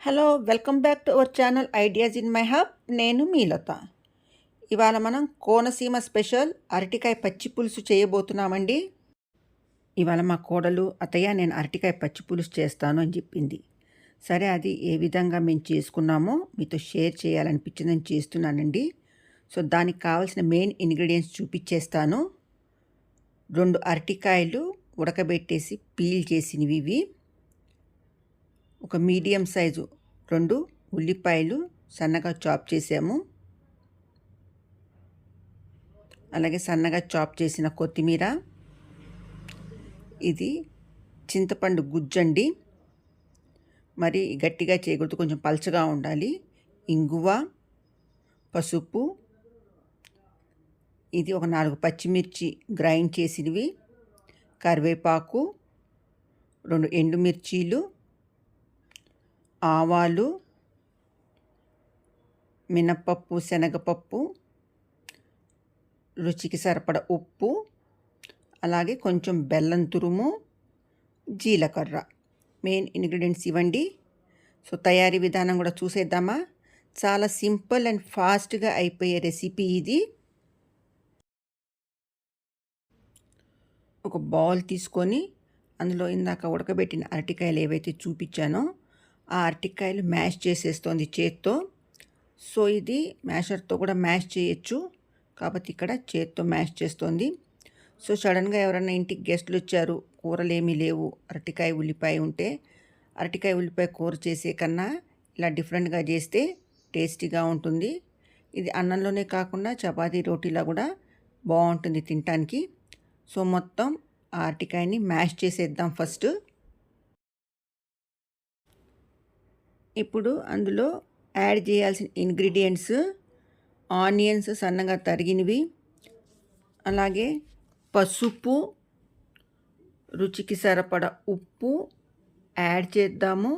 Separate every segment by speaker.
Speaker 1: Hello welcome back to our channel ideas in my hub. నేను మీ లత. ఇవాళ మనం Konaseema special అరటికాయ పచ్చి పులుసు చేయబోతున్నామండి. ఇవాళ మా కోడలు అత్తయ్య నేను అరటికాయ పచ్చి పులుసు చేస్తాను అని చెప్పింది. సరే అది ఏ విధంగా మేము చేసుకున్నామో మీతో షేర్ చేయాలనిపించిందని చేస్తున్నానండి. సో దానికి కావాల్సిన మెయిన్ ఇంగ్రీడియంట్స్ చూపించేస్తాను. 2 అరటికాయలు ఉడకబెట్టేసి పీల్ చేసినవి ఇవి. ఒక మీడియం సైజు 2 ఉల్లిపాయలు సన్నగా చాప్ చేసాము. అలాగే సన్నగా చాప్ చేసిన కొత్తిమీర. ఇది చింతపండు గుజ్జండి, మరి గట్టిగా చేయకూడదు, కొంచెం పల్చగా ఉండాలి. ఇంగువ, పసుపు, ఇది ఒక 4 పచ్చిమిర్చి గ్రైండ్ చేసినవి, కరివేపాకు, 2 ఎండుమిర్చీలు, ఆవాలు, మినప్పప్పు, శనగపప్పు, రుచికి సరిపడ ఉప్పు, అలాగే కొంచెం బెల్లం తురుము, జీలకర్ర. మెయిన్ ఇంగ్రీడియంట్స్ ఇవ్వండి. సో తయారీ విధానం కూడా చూసేద్దామా. చాలా సింపుల్ అండ్ ఫాస్ట్గా అయిపోయే రెసిపీ ఇది. ఒక బౌల్ తీసుకొని అందులో ఇందాక ఉడకబెట్టిన అరటికాయలు ఏవైతే చూపించానో ఆ అరటికాయలు మ్యాష్ చేసేస్తోంది చేత్తో. సో ఇది మ్యాషర్తో కూడా మ్యాష్ చేయొచ్చు, కాబట్టి ఇక్కడ చేత్తో మ్యాష్ చేస్తోంది. సో సడన్గా ఎవరైనా ఇంటికి గెస్టులు వచ్చారు, కూరలు ఏమీ లేవు, అరటికాయ ఉల్లిపాయ ఉంటే అరటికాయ ఉల్లిపాయ కూర చేసే కన్నా ఇలా డిఫరెంట్గా చేస్తే టేస్టీగా ఉంటుంది. ఇది అన్నంలోనే కాకుండా చపాతీ రోటీలా కూడా బాగుంటుంది తినటానికి. సో మొత్తం ఆ అరటికాయని మ్యాష్ చేసేద్దాం ఫస్ట్. ఇప్పుడు అందులో యాడ్ చేయాల్సిన ఇంగ్రీడియంట్స్ ఆనియన్స్ సన్నగా తరిగినవి, అలాగే పసుపు, రుచికి సరిపడ ఉప్పు యాడ్ చేద్దాము.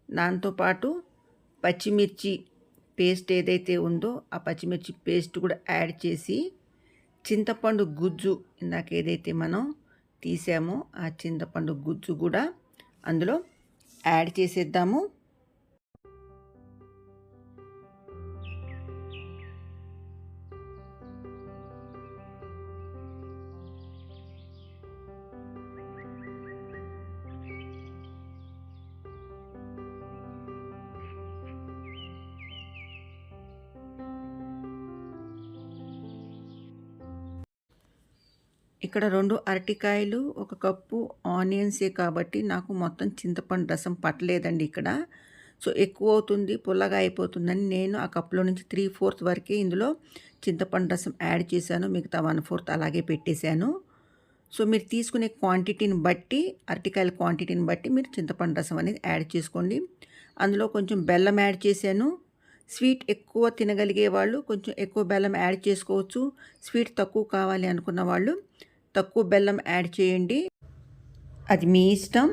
Speaker 1: దాంతోపాటు పచ్చిమిర్చి పేస్ట్ ఏదైతే ఉందో ఆ పచ్చిమిర్చి పేస్ట్ కూడా యాడ్ చేసి, చింతపండు గుజ్జు ఇందాక ఏదైతే మనం తీసామో ఆ చింతపండు గుజ్జు కూడా అందులో యాడ్ చేసేద్దాము. ఇక్కడ 2 అరటికాయలు, 1 కప్పు ఆనియన్సే కాబట్టి నాకు మొత్తం చింతపండు రసం పట్టలేదండి ఇక్కడ. సో ఎక్కువ అవుతుంది, పుల్లగా అయిపోతుందని నేను ఆ కప్పులో నుంచి 3/4 వరకే ఇందులో చింతపండు రసం యాడ్ చేశాను. మిగతా 1/4 అలాగే పెట్టేశాను. సో మీరు తీసుకునే క్వాంటిటీని బట్టి, అరటికాయల క్వాంటిటీని బట్టి మీరు చింతపండు రసం అనేది యాడ్ చేసుకోండి. అందులో కొంచెం బెల్లం యాడ్ చేశాను. స్వీట్ ఎక్కువ తినగలిగే వాళ్ళు కొంచెం ఎక్కువ బెల్లం యాడ్ చేసుకోవచ్చు. స్వీట్ తక్కువ కావాలి అనుకున్న వాళ్ళు తక్కువ బెల్లం యాడ్ చేయండి, అది మీ ఇష్టం.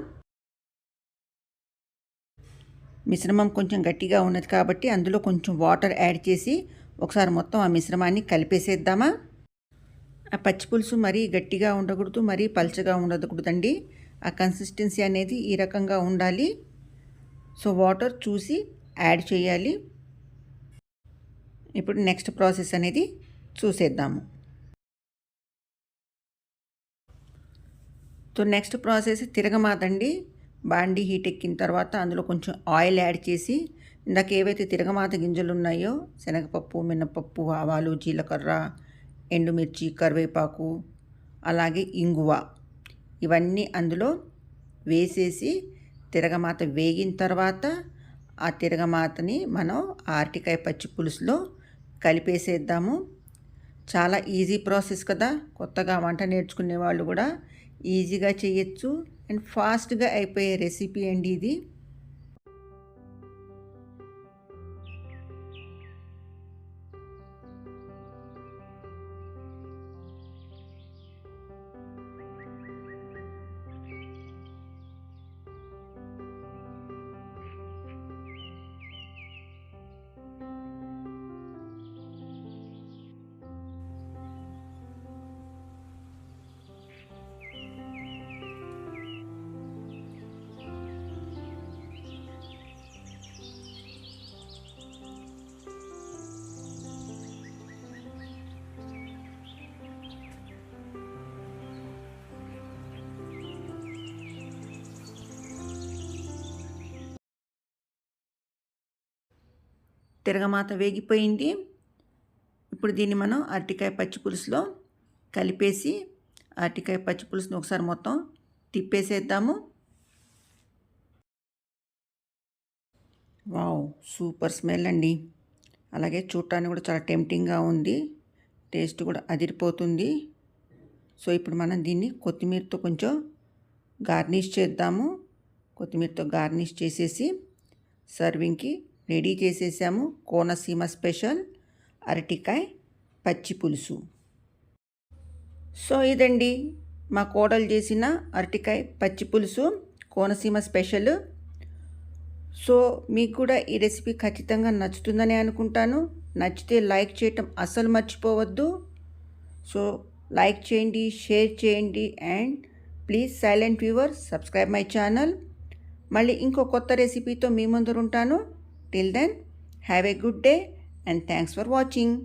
Speaker 1: మిశ్రమం కొంచెం గట్టిగా ఉన్నది కాబట్టి అందులో కొంచెం వాటర్ యాడ్ చేసి ఒకసారి మొత్తం ఆ మిశ్రమాన్ని కలిపేసేద్దామా. ఆ పచ్చి పులుసు మరీ గట్టిగా ఉండకూడదు, మరీ పల్చగా ఉండకూడదండి. ఆ కన్సిస్టెన్సీ అనేది ఈ రకంగా ఉండాలి. సో వాటర్ చూసి యాడ్ చేయాలి. ఇప్పుడు నెక్స్ట్ ప్రాసెస్ అనేది చూసేద్దాము. సో నెక్స్ట్ ప్రాసెస్ తిరగమాతండి. బాండీ హీట్ ఎక్కిన తర్వాత అందులో కొంచెం ఆయిల్ యాడ్ చేసి, ఇందాక ఏవైతే తిరగమాత గింజలు ఉన్నాయో శనగపప్పు, మినపప్పు, ఆవాలు, జీలకర్ర, ఎండుమిర్చి, కరివేపాకు, అలాగే ఇంగువ, ఇవన్నీ అందులో వేసేసి తిరగమాత వేగిన తర్వాత ఆ తిరగమాతని మనం ఆ అరటికాయ పచ్చి పులుసులో కలిపేసేద్దాము. చాలా ఈజీ ప్రాసెస్ కదా, కొత్తగా వంట నేర్చుకునే వాళ్ళు కూడా ఈజీగా చేయొచ్చు అండ్ ఫాస్ట్గా అయిపోయే రెసిపీ అండి ఇది. తిరగమాత వేగిపోయింది. ఇప్పుడు దీన్ని మనం అరటికాయ పచ్చి పులుసులో కలిపేసి అరటికాయ పచ్చి పులుసుని ఒకసారి మొత్తం తిప్పేసేద్దాము. వావ్! సూపర్ స్మెల్ అండి. అలాగే చూడటానికి కూడా చాలా టెంప్టింగ్గా ఉంది. టేస్ట్ కూడా అదిరిపోతుంది. సో ఇప్పుడు మనం దీన్ని కొత్తిమీరతో కొంచెం గార్నిష్ చేద్దాము. కొత్తిమీరతో గార్నిష్ చేసేసి సర్వింగ్కి రెడీ చేసేసాము. కోనసీమ స్పెషల్ అరటికాయ పచ్చి పులుసు. సో ఇదండి మా కోడలు చేసిన అరటికాయ పచ్చి పులుసు, కోనసీమ స్పెషల్. సో మీకు కూడా ఈ రెసిపీ ఖచ్చితంగా నచ్చుతుందని అనుకుంటాను. నచ్చితే లైక్ చేయటం అస్సలు మర్చిపోవద్దు. సో లైక్ చేయండి, షేర్ చేయండి and please silent viewer subscribe my channel. మళ్ళీ ఇంకో కొత్త రెసిపీతో మీ ముందర ఉంటాను. Till then have a good day and thanks for watching.